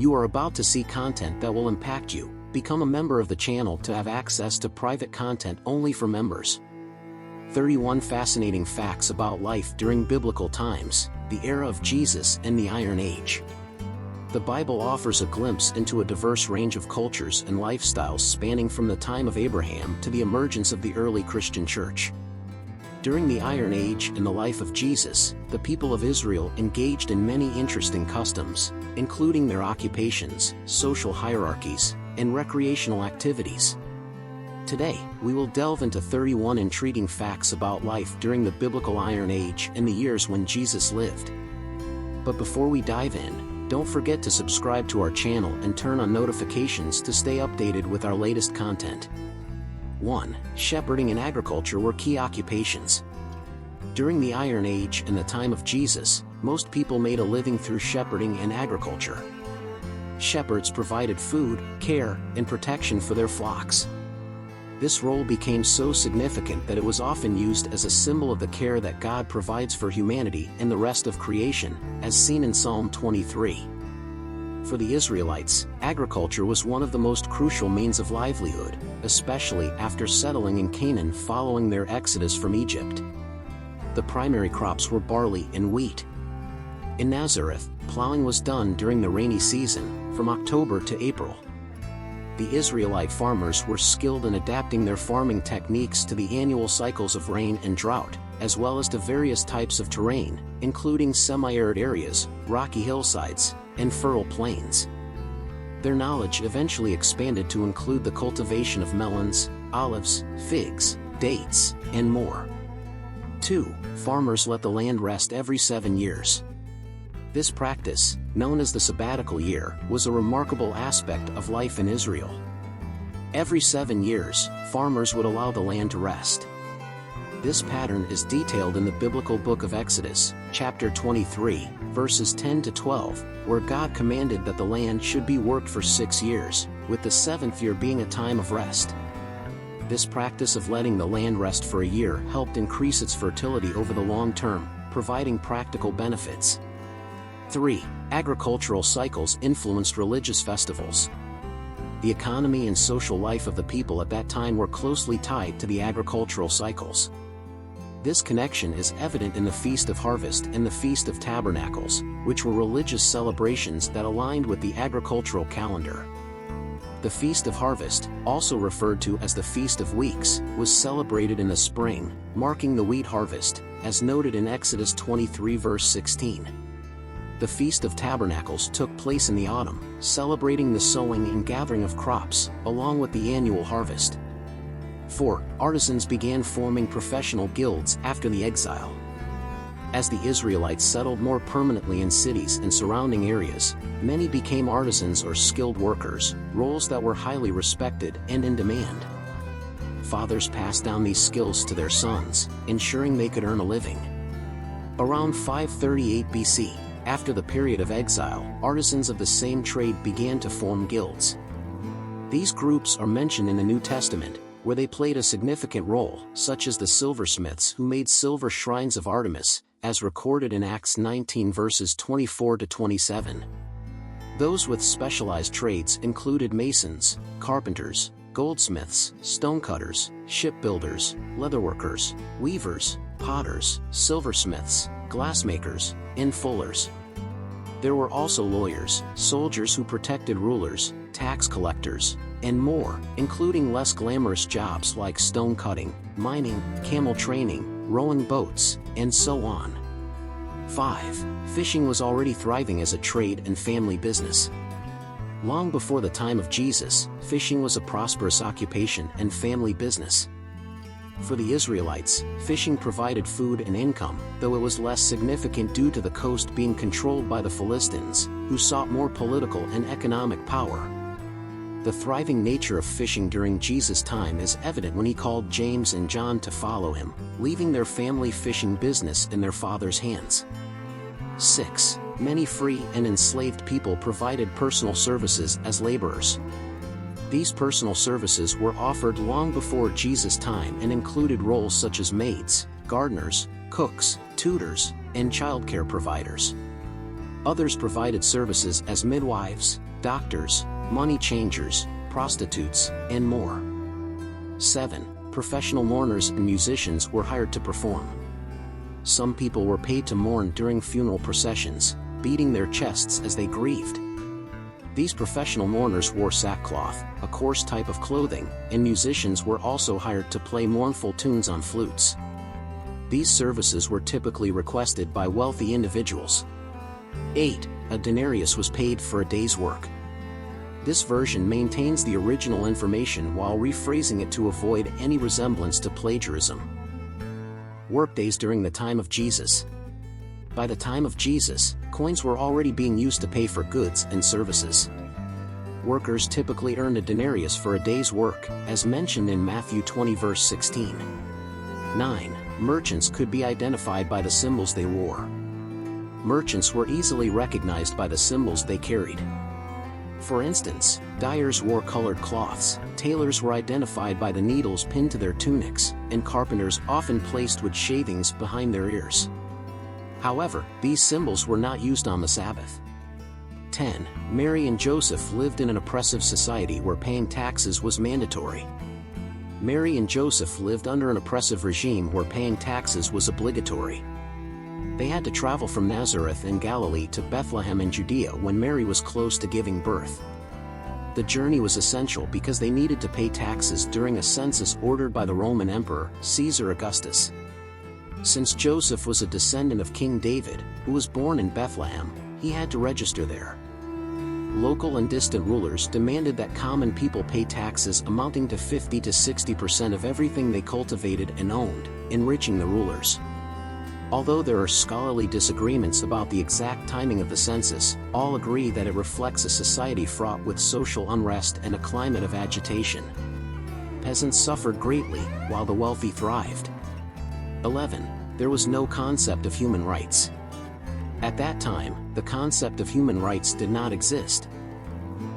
You are about to see content that will impact you. Become a member of the channel to have access to private content only for members. 31 fascinating facts about life during biblical times, the era of Jesus and the Iron Age. The Bible offers a glimpse into a diverse range of cultures and lifestyles spanning from the time of Abraham to the emergence of the early Christian church. During the Iron Age and the life of Jesus, the people of Israel engaged in many interesting customs, including their occupations, social hierarchies, and recreational activities. Today, we will delve into 31 intriguing facts about life during the biblical Iron Age and the years when Jesus lived. But before we dive in, don't forget to subscribe to our channel and turn on notifications to stay updated with our latest content. 1. Shepherding and agriculture were key occupations. During the Iron Age and the time of Jesus, most people made a living through shepherding and agriculture. Shepherds provided food, care, and protection for their flocks. This role became so significant that it was often used as a symbol of the care that God provides for humanity and the rest of creation, as seen in Psalm 23. For the Israelites, agriculture was one of the most crucial means of livelihood, especially after settling in Canaan following their exodus from Egypt. The primary crops were barley and wheat. In Nazareth, plowing was done during the rainy season, from October to April. The Israelite farmers were skilled in adapting their farming techniques to the annual cycles of rain and drought, as well as to various types of terrain, including semi-arid areas, rocky hillsides, and fertile plains. Their knowledge eventually expanded to include the cultivation of melons, olives, figs, dates, and more. 2. Farmers let the land rest every 7 years. This practice, known as the sabbatical year, was a remarkable aspect of life in Israel. Every 7 years, farmers would allow the land to rest. This pattern is detailed in the biblical book of Exodus, chapter 23, verses 10 to 12, where God commanded that the land should be worked for 6 years, with the 7th year being a time of rest. This practice of letting the land rest for a year helped increase its fertility over the long term, providing practical benefits. 3. Agricultural cycles influenced religious festivals. The economy and social life of the people at that time were closely tied to the agricultural cycles. This connection is evident in the Feast of Harvest and the Feast of Tabernacles, which were religious celebrations that aligned with the agricultural calendar. The Feast of Harvest, also referred to as the Feast of Weeks, was celebrated in the spring, marking the wheat harvest, as noted in Exodus 23 verse 16. The Feast of Tabernacles took place in the autumn, celebrating the sowing and gathering of crops, along with the annual harvest. 4. Artisans began forming professional guilds after the exile. As the Israelites settled more permanently in cities and surrounding areas, many became artisans or skilled workers, roles that were highly respected and in demand. Fathers passed down these skills to their sons, ensuring they could earn a living. Around 538 BC, after the period of exile, artisans of the same trade began to form guilds. These groups are mentioned in the New Testament, where they played a significant role, such as the silversmiths who made silver shrines of Artemis, as recorded in Acts 19 verses 24 to 27. Those with specialized trades included masons, carpenters, goldsmiths, stonecutters, shipbuilders, leatherworkers, weavers, potters, silversmiths, glassmakers, and fullers. There were also lawyers, soldiers who protected rulers, tax collectors, and more, including less glamorous jobs like stone cutting, mining, camel training, rowing boats, and so on. 5. Fishing was already thriving as a trade and family business. Long before the time of Jesus, fishing was a prosperous occupation and family business. For the Israelites, fishing provided food and income, though it was less significant due to the coast being controlled by the Philistines, who sought more political and economic power. The thriving nature of fishing during Jesus' time is evident when he called James and John to follow him, leaving their family fishing business in their father's hands. 6. Many free and enslaved people provided personal services as laborers. These personal services were offered long before Jesus' time and included roles such as maids, gardeners, cooks, tutors, and childcare providers. Others provided services as midwives, doctors, money changers, prostitutes, and more. 7. Professional mourners and musicians were hired to perform. Some people were paid to mourn during funeral processions, beating their chests as they grieved. These professional mourners wore sackcloth, a coarse type of clothing, and musicians were also hired to play mournful tunes on flutes. These services were typically requested by wealthy individuals. 8. A denarius was paid for a day's work. This version maintains the original information while rephrasing it to avoid any resemblance to plagiarism. Workdays during the time of Jesus. By the time of Jesus, coins were already being used to pay for goods and services. Workers typically earned a denarius for a day's work, as mentioned in Matthew 20 verse 16. 9. Merchants could be identified by the symbols they wore. Merchants were easily recognized by the symbols they carried. For instance, dyers wore colored cloths, tailors were identified by the needles pinned to their tunics, and carpenters often placed wood shavings behind their ears. However, these symbols were not used on the Sabbath. 10. Mary and Joseph lived in an oppressive society where paying taxes was mandatory. Mary and Joseph lived under an oppressive regime where paying taxes was obligatory. They had to travel from Nazareth in Galilee to Bethlehem in Judea when Mary was close to giving birth. The journey was essential because they needed to pay taxes during a census ordered by the Roman Emperor, Caesar Augustus. Since Joseph was a descendant of King David, who was born in Bethlehem, he had to register there. Local and distant rulers demanded that common people pay taxes amounting to 50 to 60% of everything they cultivated and owned, enriching the rulers. Although there are scholarly disagreements about the exact timing of the census, all agree that it reflects a society fraught with social unrest and a climate of agitation. Peasants suffered greatly, while the wealthy thrived. 11. There was no concept of human rights. At that time, the concept of human rights did not exist.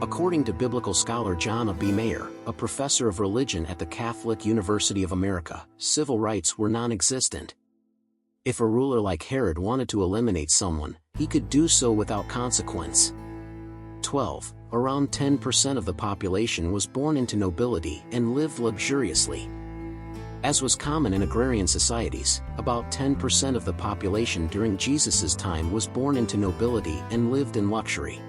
According to biblical scholar John B. Mayer, a professor of religion at the Catholic University of America, civil rights were non-existent. If a ruler like Herod wanted to eliminate someone, he could do so without consequence. 12. Around 10% of the population was born into nobility and lived luxuriously. As was common in agrarian societies, about 10% of the population during Jesus' time was born into nobility and lived in luxury.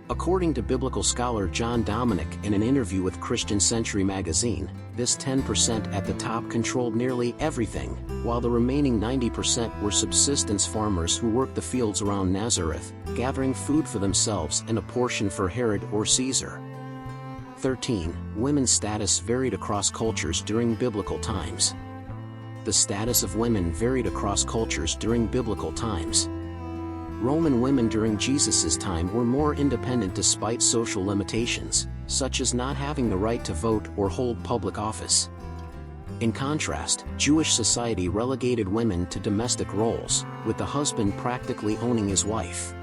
According to biblical scholar John Dominic in an interview with Christian Century magazine, this 10% at the top controlled nearly everything, while the remaining 90% were subsistence farmers who worked the fields around Nazareth, gathering food for themselves and a portion for Herod or Caesar. 13. Women's status varied across cultures during biblical times. The status of women varied across cultures during biblical times. Roman women during Jesus' time were more independent despite social limitations, such as not having the right to vote or hold public office. In contrast, Jewish society relegated women to domestic roles, with the husband practically owning his wife.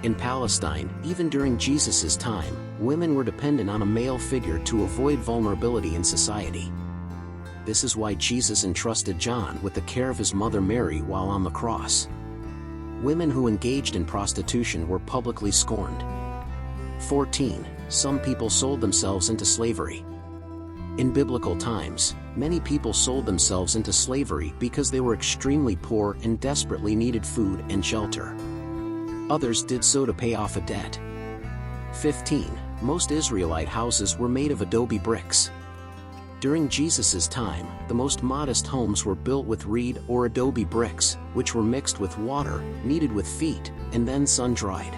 In Palestine, even during Jesus' time, women were dependent on a male figure to avoid vulnerability in society. This is why Jesus entrusted John with the care of his mother Mary while on the cross. Women who engaged in prostitution were publicly scorned. 14. Some people sold themselves into slavery. In biblical times, many people sold themselves into slavery because they were extremely poor and desperately needed food and shelter. Others did so to pay off a debt. 15. Most Israelite houses were made of adobe bricks. During Jesus' time, the most modest homes were built with reed or adobe bricks, which were mixed with water, kneaded with feet, and then sun-dried.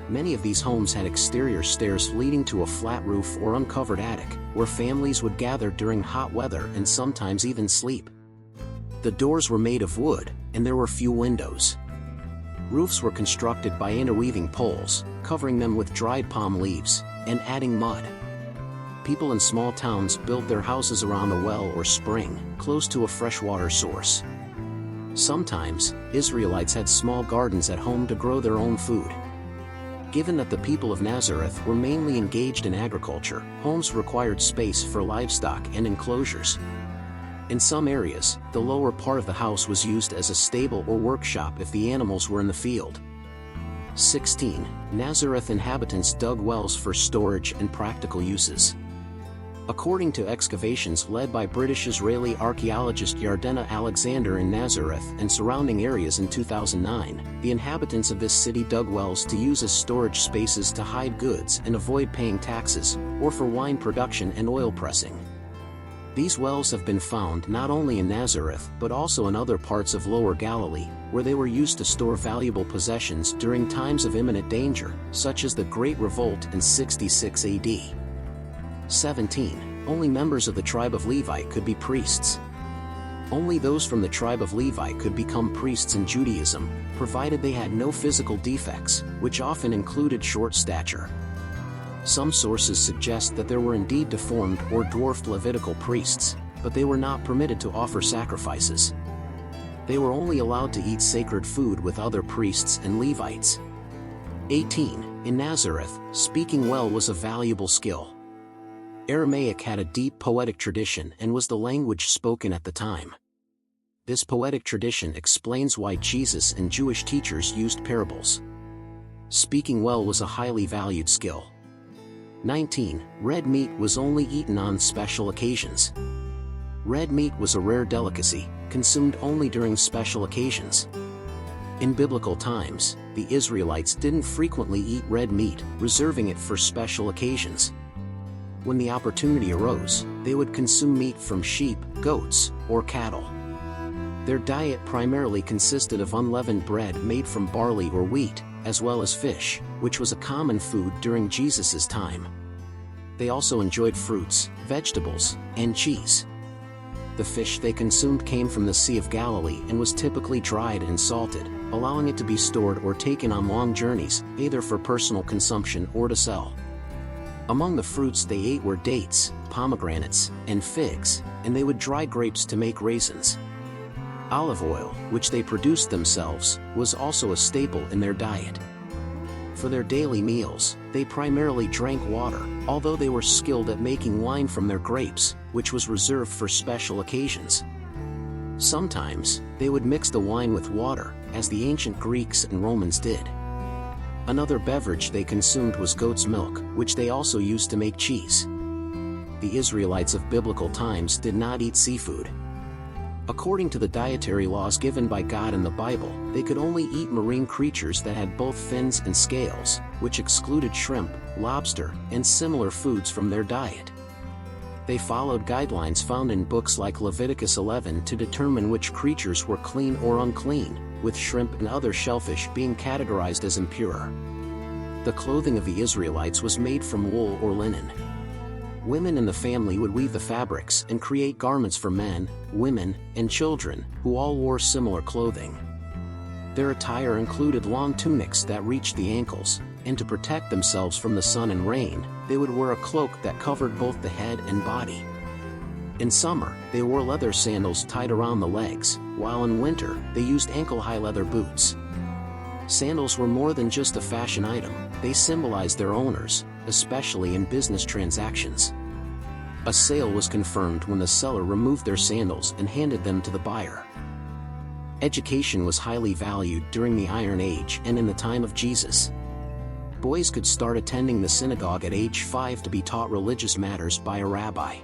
Many of these homes had exterior stairs leading to a flat roof or uncovered attic, where families would gather during hot weather and sometimes even sleep. The doors were made of wood, and there were few windows. Roofs were constructed by interweaving poles, covering them with dried palm leaves, and adding mud. People in small towns built their houses around a well or spring, close to a freshwater source. Sometimes, Israelites had small gardens at home to grow their own food. Given that the people of Nazareth were mainly engaged in agriculture, homes required space for livestock and enclosures. In some areas, the lower part of the house was used as a stable or workshop if the animals were in the field. 16. Nazareth inhabitants dug wells for storage and practical uses. According to excavations led by British-Israeli archaeologist Yardena Alexander in Nazareth and surrounding areas in 2009, the inhabitants of this city dug wells to use as storage spaces to hide goods and avoid paying taxes, or for wine production and oil pressing. These wells have been found not only in Nazareth but also in other parts of Lower Galilee, where they were used to store valuable possessions during times of imminent danger, such as the Great Revolt in 66 AD. 17. Only members of the tribe of Levi could be priests. Only those from the tribe of Levi could become priests in Judaism, provided they had no physical defects, which often included short stature. Some sources suggest that there were indeed deformed or dwarfed Levitical priests, but they were not permitted to offer sacrifices. They were only allowed to eat sacred food with other priests and Levites. 18. In Nazareth, speaking well was a valuable skill. Aramaic had a deep poetic tradition and was the language spoken at the time. This poetic tradition explains why Jesus and Jewish teachers used parables. Speaking well was a highly valued skill. 19. Red meat was only eaten on special occasions. Red meat was a rare delicacy, consumed only during special occasions. In biblical times, the Israelites didn't frequently eat red meat, reserving it for special occasions. When the opportunity arose, they would consume meat from sheep, goats, or cattle. Their diet primarily consisted of unleavened bread made from barley or wheat, as well as fish, which was a common food during Jesus' time. They also enjoyed fruits, vegetables, and cheese. The fish they consumed came from the Sea of Galilee and was typically dried and salted, allowing it to be stored or taken on long journeys, either for personal consumption or to sell. Among the fruits they ate were dates, pomegranates, and figs, and they would dry grapes to make raisins. Olive oil, which they produced themselves, was also a staple in their diet. For their daily meals, they primarily drank water, although they were skilled at making wine from their grapes, which was reserved for special occasions. Sometimes, they would mix the wine with water, as the ancient Greeks and Romans did. Another beverage they consumed was goat's milk, which they also used to make cheese. The Israelites of biblical times did not eat seafood. According to the dietary laws given by God in the Bible, they could only eat marine creatures that had both fins and scales, which excluded shrimp, lobster, and similar foods from their diet. They followed guidelines found in books like Leviticus 11 to determine which creatures were clean or unclean, with shrimp and other shellfish being categorized as impure. The clothing of the Israelites was made from wool or linen. Women in the family would weave the fabrics and create garments for men, women, and children, who all wore similar clothing. Their attire included long tunics that reached the ankles, and to protect themselves from the sun and rain, they would wear a cloak that covered both the head and body. In summer, they wore leather sandals tied around the legs, while in winter, they used ankle-high leather boots. Sandals were more than just a fashion item, they symbolized their owners, especially in business transactions. A sale was confirmed when the seller removed their sandals and handed them to the buyer. Education was highly valued during the Iron Age and in the time of Jesus. Boys could start attending the synagogue at age 5 to be taught religious matters by a rabbi.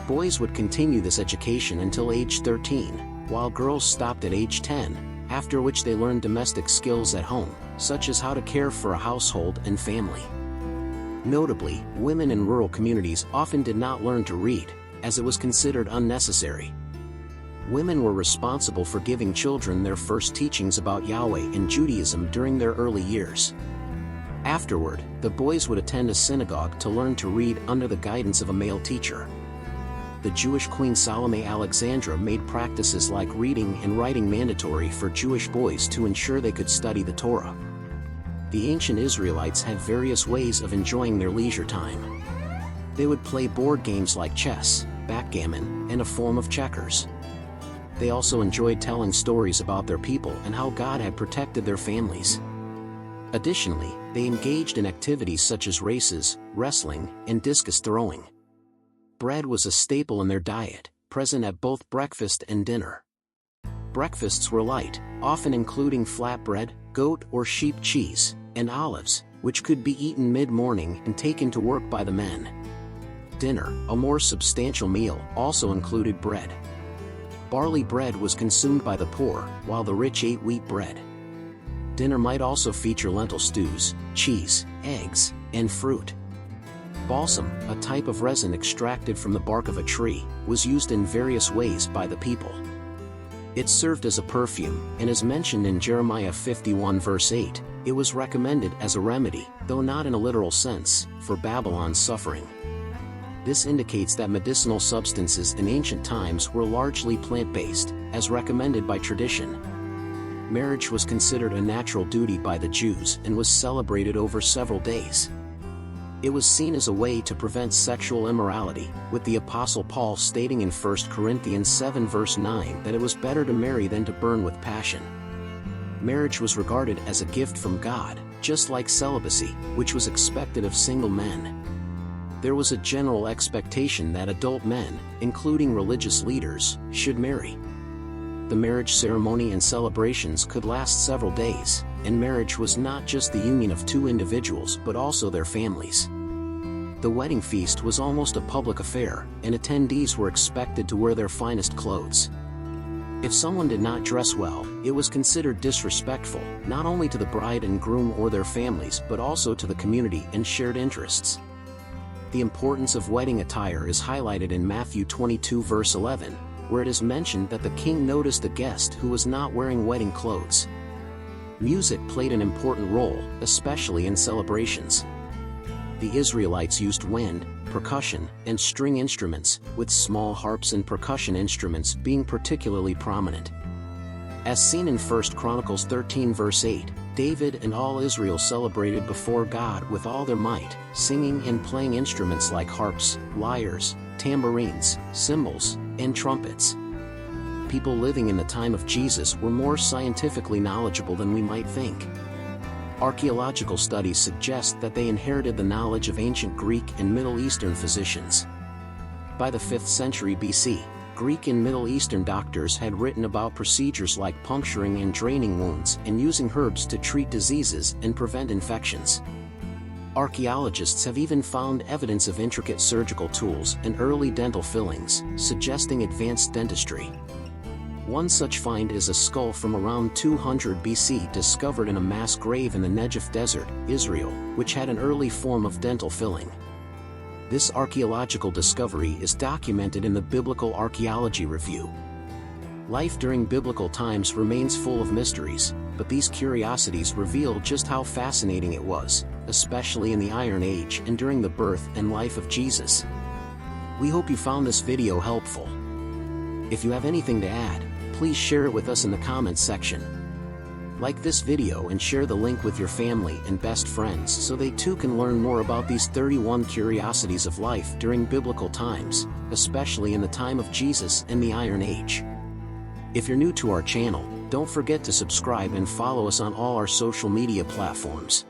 Boys would continue this education until age 13, while girls stopped at age 10, after which they learned domestic skills at home, such as how to care for a household and family. Notably, women in rural communities often did not learn to read, as it was considered unnecessary. Women were responsible for giving children their first teachings about Yahweh in Judaism during their early years. Afterward, the boys would attend a synagogue to learn to read under the guidance of a male teacher. The Jewish Queen Salome Alexandra made practices like reading and writing mandatory for Jewish boys to ensure they could study the Torah. The ancient Israelites had various ways of enjoying their leisure time. They would play board games like chess, backgammon, and a form of checkers. They also enjoyed telling stories about their people and how God had protected their families. Additionally, they engaged in activities such as races, wrestling, and discus throwing. Bread was a staple in their diet, present at both breakfast and dinner. Breakfasts were light, often including flatbread, goat or sheep cheese, and olives, which could be eaten mid-morning and taken to work by the men. Dinner, a more substantial meal, also included bread. Barley bread was consumed by the poor, while the rich ate wheat bread. Dinner might also feature lentil stews, cheese, eggs, and fruit. Balsam, a type of resin extracted from the bark of a tree, was used in various ways by the people. It served as a perfume, and as mentioned in Jeremiah 51 verse 8, it was recommended as a remedy, though not in a literal sense, for Babylon's suffering. This indicates that medicinal substances in ancient times were largely plant-based, as recommended by tradition. Marriage was considered a natural duty by the Jews and was celebrated over several days. It was seen as a way to prevent sexual immorality, with the Apostle Paul stating in 1 Corinthians 7 verse 9 that it was better to marry than to burn with passion. Marriage was regarded as a gift from God, just like celibacy, which was expected of single men. There was a general expectation that adult men, including religious leaders, should marry. The marriage ceremony and celebrations could last several days, and marriage was not just the union of two individuals but also their families. The wedding feast was almost a public affair, and attendees were expected to wear their finest clothes. If someone did not dress well, it was considered disrespectful, not only to the bride and groom or their families but also to the community and shared interests. The importance of wedding attire is highlighted in Matthew 22 verse 11, where it is mentioned that the king noticed a guest who was not wearing wedding clothes. Music played an important role, especially in celebrations. The Israelites used wind, percussion, and string instruments, with small harps and percussion instruments being particularly prominent. As seen in 1 Chronicles 13 verse 8, David and all Israel celebrated before God with all their might, singing and playing instruments like harps, lyres, tambourines, cymbals, and trumpets. People living in the time of Jesus were more scientifically knowledgeable than we might think. Archaeological studies suggest that they inherited the knowledge of ancient Greek and Middle Eastern physicians. By the 5th century BC, Greek and Middle Eastern doctors had written about procedures like puncturing and draining wounds and using herbs to treat diseases and prevent infections. Archaeologists have even found evidence of intricate surgical tools and early dental fillings, suggesting advanced dentistry. One such find is a skull from around 200 BC discovered in a mass grave in the Negev Desert, Israel, which had an early form of dental filling. This archaeological discovery is documented in the Biblical Archaeology Review. Life during biblical times remains full of mysteries, but these curiosities reveal just how fascinating it was, especially in the Iron Age and during the birth and life of Jesus. We hope you found this video helpful. If you have anything to add, please share it with us in the comments section. Like this video and share the link with your family and best friends so they too can learn more about these 31 curiosities of life during biblical times, especially in the time of Jesus and the Iron Age. If you're new to our channel, don't forget to subscribe and follow us on all our social media platforms.